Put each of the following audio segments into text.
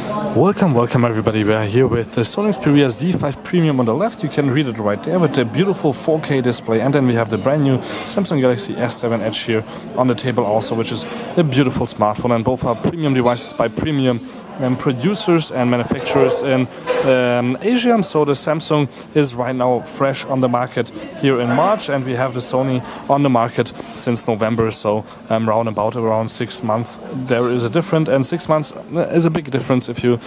Welcome everybody. We are here with the Sony Xperia Z5 Premium on the left. You can read it right there with the beautiful 4K display, and then we have the brand new Samsung Galaxy S7 Edge here on the table also, which is a beautiful smartphone, and both are premium devices by premium producers and manufacturers in Asia. So the Samsung is right now fresh on the market here in March, and we have the Sony on the market since November. So around 6 months there is a difference, and 6 months is a big difference if you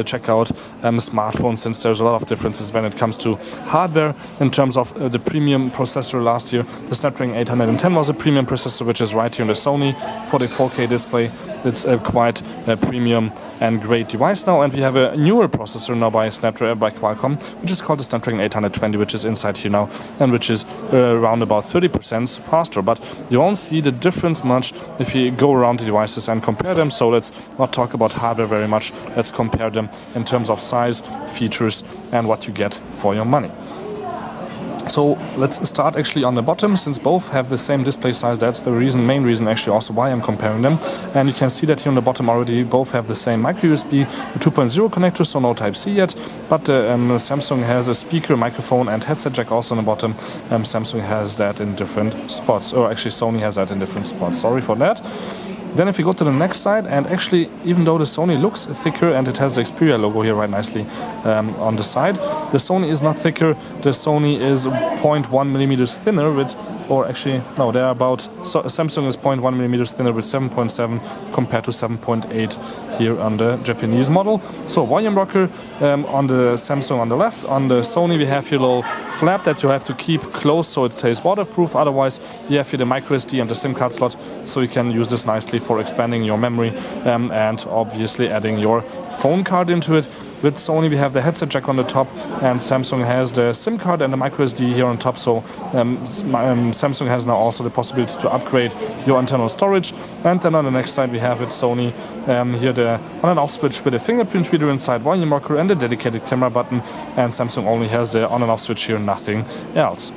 check out smartphones, since there's a lot of differences when it comes to hardware. In terms of the premium processor, last year the Snapdragon 810 was a premium processor, which is right here in the Sony for the 4K display. It's a quite premium and great device now, and we have a newer processor now by Qualcomm, which is called the Snapdragon 820, which is inside here now, and which is around about 30% faster. But you won't see the difference much if you go around the devices and compare them. So let's not talk about hardware very much. Let's compare them in terms of size, features, and what you get for your money. So let's start actually on the bottom, since both have the same display size. That's the main reason actually also why I'm comparing them. And you can see that here on the bottom already both have the same micro USB 2.0 connector, so no Type-C yet. But Samsung has a speaker, microphone and headset jack also on the bottom. Samsung has that in different spots, or actually Sony has that in different spots. Sorry for that. Then if you go to the next side, and actually even though the Sony looks thicker and it has the Xperia logo here right nicely on the side, the Sony is not thicker. The Sony is 0.1 millimeters thinner with, or actually no, they're about, so Samsung is 0.1 millimeters thinner with 7.7 compared to 7.8 here on the Japanese model. So volume rocker on the Samsung on the left. On the Sony we have here a little flap that you have to keep closed so it stays waterproof. Otherwise you have here the micro SD and the SIM card slot, so you can use this nicely for expanding your memory and obviously adding your phone card into it. With Sony we have the headset jack on the top, and Samsung has the SIM card and the micro SD here on top. So Samsung has now also the possibility to upgrade your internal storage. And then on the next side we have with Sony here the on and off switch with a fingerprint reader inside, volume rocker and a dedicated camera button. And Samsung only has the on and off switch here, nothing else.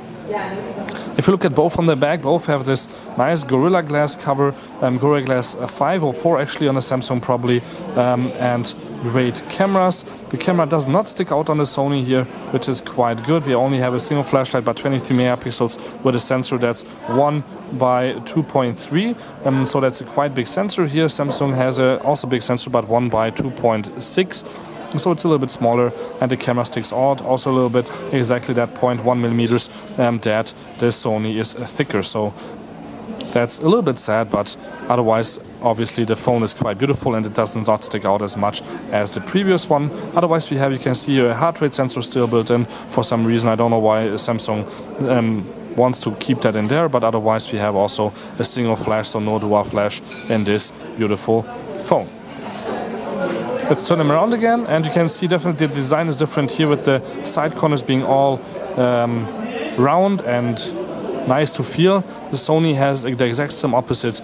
If you look at both on the back, both have this nice Gorilla Glass cover, Gorilla Glass 5 or 4 actually on the Samsung probably, and great cameras. The camera does not stick out on the Sony here, which is quite good. We only have a single flashlight by 23 megapixels with a sensor that's 1 by 2.3, so that's a quite big sensor here. Samsung has a also big sensor, but 1 by 2.6. So it's a little bit smaller, and the camera sticks out also a little bit, exactly that 0.1 millimeters, that the Sony is thicker. So that's a little bit sad, but otherwise obviously the phone is quite beautiful and it does not stick out as much as the previous one. Otherwise we have, you can see a heart rate sensor still built in for some reason. I don't know why Samsung wants to keep that in there, but otherwise we have also a single flash, so no dual flash in this beautiful phone. Let's turn them around again, and you can see definitely the design is different here, with the side corners being all round and nice to feel. The Sony has the exact same opposite.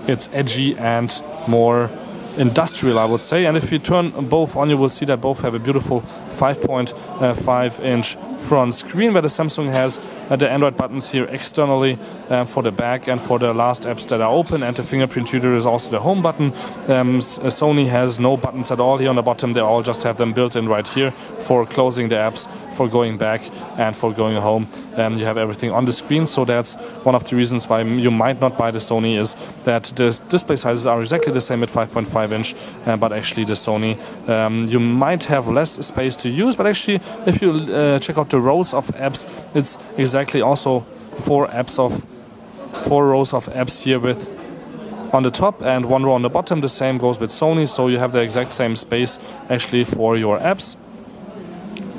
It's edgy and more industrial, I would say. And if you turn both on, you will see that both have a beautiful 5.5-inch front screen, where the Samsung has the Android buttons here externally for the back and for the last apps that are open, and the fingerprint reader is also the home button. Sony has no buttons at all here on the bottom. They all just have them built in right here for closing the apps, for going back and for going home. You have everything on the screen, so that's one of the reasons why you might not buy the Sony, is that the display sizes are exactly the same at 5.5-inch, but actually the Sony, you might have less space to use. But actually if you check out the rows of apps, it's exactly also 4 rows of apps here with on the top and 1 row on the bottom. The same goes with Sony, so you have the exact same space actually for your apps.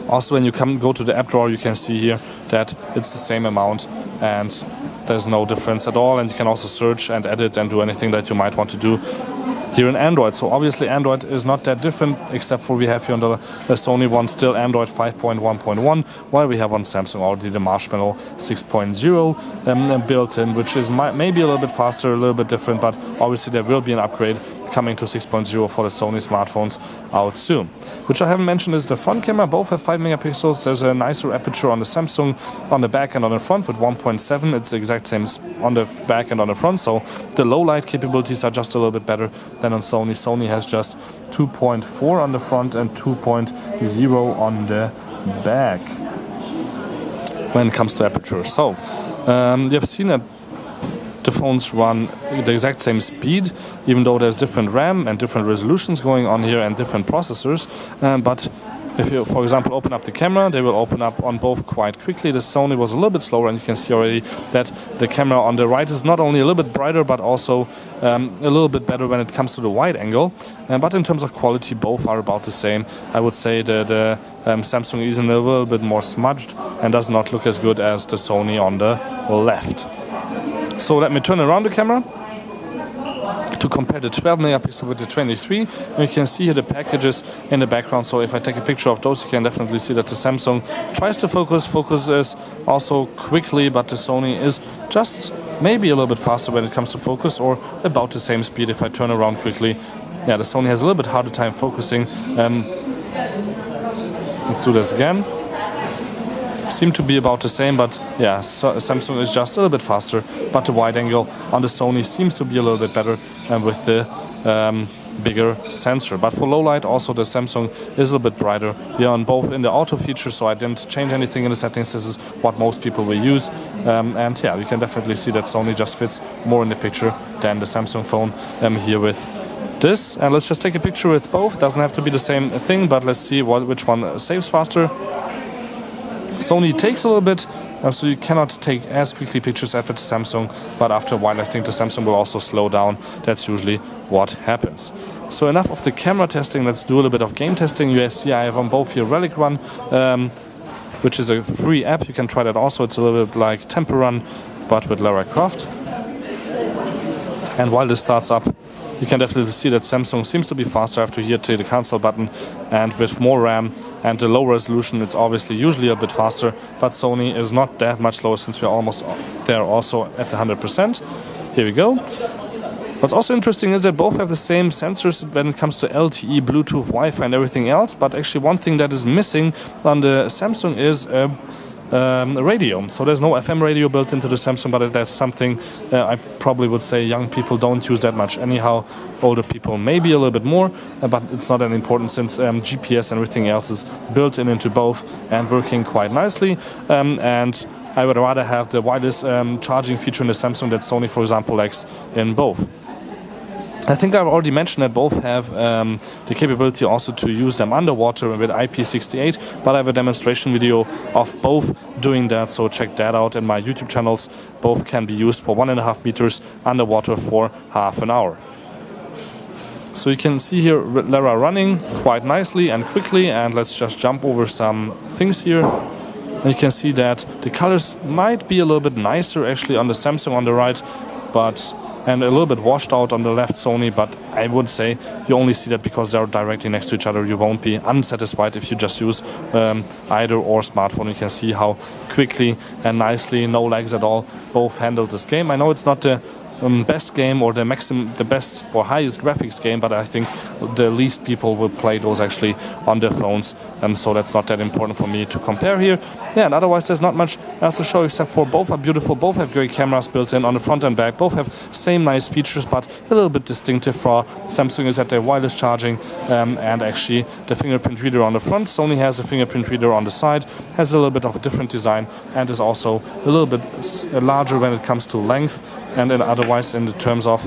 Also when you go to the app drawer, you can see here that it's the same amount and there's no difference at all, and you can also search and edit and do anything that you might want to do here in Android. So obviously Android is not that different, except for we have here on the Sony one still Android 5.1.1, while we have on Samsung already the Marshmallow 6.0 built in, which is maybe a little bit faster, a little bit different, but obviously there will be an upgrade coming to 6.0 for the Sony smartphones out soon. Which I haven't mentioned is the front camera. Both have 5 megapixels. There's a nicer aperture on the Samsung on the back and on the front with 1.7. It's the exact same on the back and on the front, so the low light capabilities are just a little bit better than on Sony. Sony has just 2.4 on the front and 2.0 on the back when it comes to aperture. So you have seen that the phones run the exact same speed, even though there's different RAM and different resolutions going on here and different processors. But if you, for example, open up the camera, they will open up on both quite quickly. The Sony was a little bit slower, and you can see already that the camera on the right is not only a little bit brighter, but also a little bit better when it comes to the wide angle. But in terms of quality, both are about the same. I would say that the Samsung is a little bit more smudged and does not look as good as the Sony on the left. So let me turn around the camera to compare the 12 megapixel with the 23. And you can see here the packages in the background. So if I take a picture of those, you can definitely see that the Samsung tries to focuses also quickly, but the Sony is just maybe a little bit faster when it comes to focus, or about the same speed if I turn around quickly. Yeah, the Sony has a little bit harder time focusing. Let's do this again. Seem to be about the same, but yeah, Samsung is just a little bit faster, but the wide angle on the Sony seems to be a little bit better with the bigger sensor. But for low light also the Samsung is a little bit brighter. We are on both in the auto feature, so I didn't change anything in the settings. This is what most people will use, and yeah, you can definitely see that Sony just fits more in the picture than the Samsung phone here with this. And let's just take a picture with both. Doesn't have to be the same thing, but let's see which one saves faster. Sony takes a little bit, so you cannot take as quickly pictures as the Samsung, but after a while I think the Samsung will also slow down. That's usually what happens. So enough of the camera testing, let's do a little bit of game testing. You see I have on both here Relic Run, which is a free app. You can try that also. It's a little bit like Temple Run, but with Lara Croft. And while this starts up, you can definitely see that Samsung seems to be faster after here to the cancel button, and with more RAM and the low resolution, it's obviously usually a bit faster, but Sony is not that much slower since we're almost there also at the 100%. Here we go. What's also interesting is that both have the same sensors when it comes to LTE, Bluetooth, Wi-Fi and everything else, but actually one thing that is missing on the Samsung is a radio. So there's no FM radio built into the Samsung, but that's something I probably would say young people don't use that much anyhow. Older people maybe a little bit more, but it's not that important since GPS and everything else is built into both and working quite nicely. And I would rather have the wireless charging feature in the Samsung that Sony, for example, lacks in both. I think I've already mentioned that both have the capability also to use them underwater with IP68, but I have a demonstration video of both doing that, so check that out in my YouTube channels. Both can be used for 1.5 meters underwater for half an hour. So you can see here Lara running quite nicely and quickly, and let's just jump over some things here. And you can see that the colors might be a little bit nicer actually on the Samsung on the right, and a little bit washed out on the left Sony, but I would say you only see that because they're directly next to each other. You won't be unsatisfied if you just use either or smartphone. You can see how quickly and nicely, no lags at all, both handle this game. I know it's not the best game or the best or highest graphics game, but I think the least people will play those actually on their phones, and so that's not that important for me to compare here. Yeah, and otherwise there's not much else to show except for both are beautiful, both have great cameras built in on the front and back, both have same nice features, but a little bit distinctive for Samsung is that they're wireless charging and actually the fingerprint reader on the front. Sony has a fingerprint reader on the side, has a little bit of a different design, and is also a little bit larger when it comes to length. And then otherwise in the terms of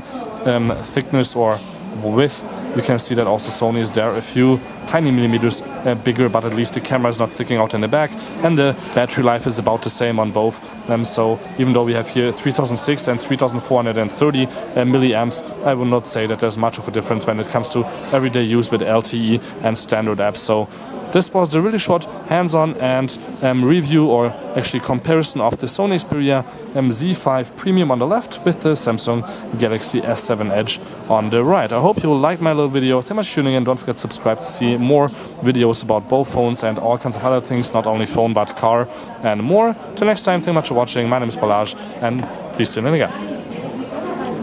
thickness or width, you can see that also Sony is there a few tiny millimeters bigger, but at least the camera is not sticking out in the back, and the battery life is about the same on both. So even though we have here 3006 and 3430 milliamps, I will not say that there's much of a difference when it comes to everyday use with LTE and standard apps. So this was the really short hands-on and review, or actually comparison, of the Sony Xperia Z5 Premium on the left with the Samsung Galaxy S7 Edge on the right. I hope you will like my little video. Thank you much for tuning in. Don't forget to subscribe to see more videos about both phones and all kinds of other things, not only phone but car and more. Till next time, thank you much for watching. My name is Balazs, and please tune in again.